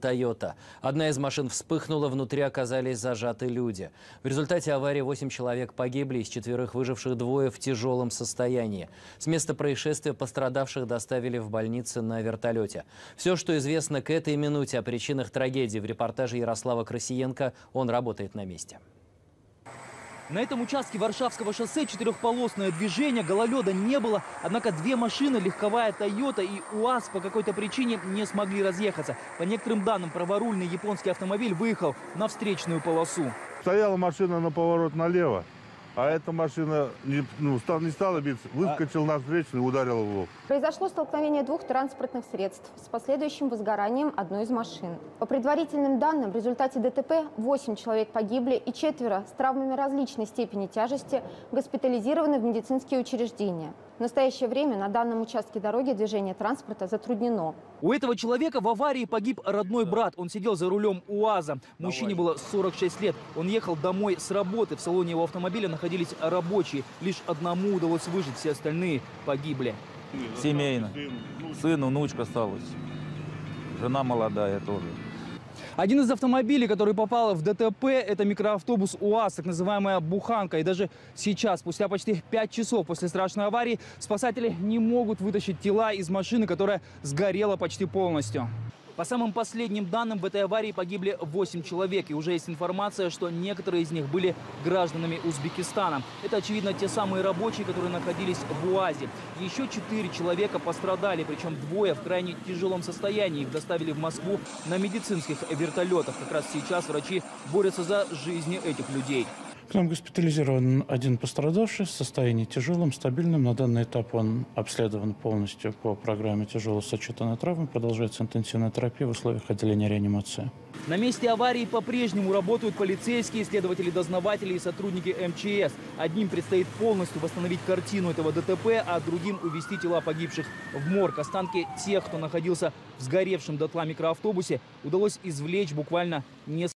«Тойота». Одна из машин вспыхнула, внутри оказались зажаты люди. В результате аварии 8 человек погибли, из 4 выживших 2 в тяжелом состоянии. С места происшествия пострадавших доставили в больницы на вертолете. Все, что известно к этой минуте о причинах трагедии, в репортаже Ярослава Красиенко. Он работает на месте. На этом участке Варшавского шоссе четырехполосное движение, гололеда не было. Однако 2 машины, легковая «Тойота» и УАЗ, по какой-то причине не смогли разъехаться. По некоторым данным, праворульный японский автомобиль выехал на встречную полосу. Стояла машина на поворот налево, а эта машина не стала биться, выскочил на встречную и ударил в лоб. Произошло столкновение 2 транспортных средств с последующим возгоранием одной из машин. По предварительным данным, в результате ДТП 8 человек погибли и 4 с травмами различной степени тяжести госпитализированы в медицинские учреждения. В настоящее время на данном участке дороги движение транспорта затруднено. У этого человека в аварии погиб родной брат. Он сидел за рулем УАЗа. Мужчине было 46 лет. Он ехал домой с работы. В салоне его автомобиля находились рабочие. Лишь одному удалось выжить, все остальные погибли. Семейно. Сын, внучка осталась. Жена молодая тоже. Один из автомобилей, который попал в ДТП, это микроавтобус УАЗ, так называемая буханка. И даже сейчас, спустя почти 5 часов после страшной аварии, спасатели не могут вытащить тела из машины, которая сгорела почти полностью. По самым последним данным, в этой аварии погибли 8 человек. И уже есть информация, что некоторые из них были гражданами Узбекистана. Это, очевидно, те самые рабочие, которые находились в УАЗе. Еще 4 человека пострадали, причем 2 в крайне тяжелом состоянии. Их доставили в Москву на медицинских вертолетах. Как раз сейчас врачи борются за жизни этих людей. К нам госпитализирован один пострадавший в состоянии тяжелом, стабильном. На данный этап он обследован полностью по программе тяжелой сочетанной травмы. Продолжается интенсивная терапия в условиях отделения реанимации. На месте аварии по-прежнему работают полицейские, следователи, дознаватели и сотрудники МЧС. Одним предстоит полностью восстановить картину этого ДТП, а другим увезти тела погибших в морг. Останки тех, кто находился в сгоревшем дотла микроавтобусе, удалось извлечь буквально несколько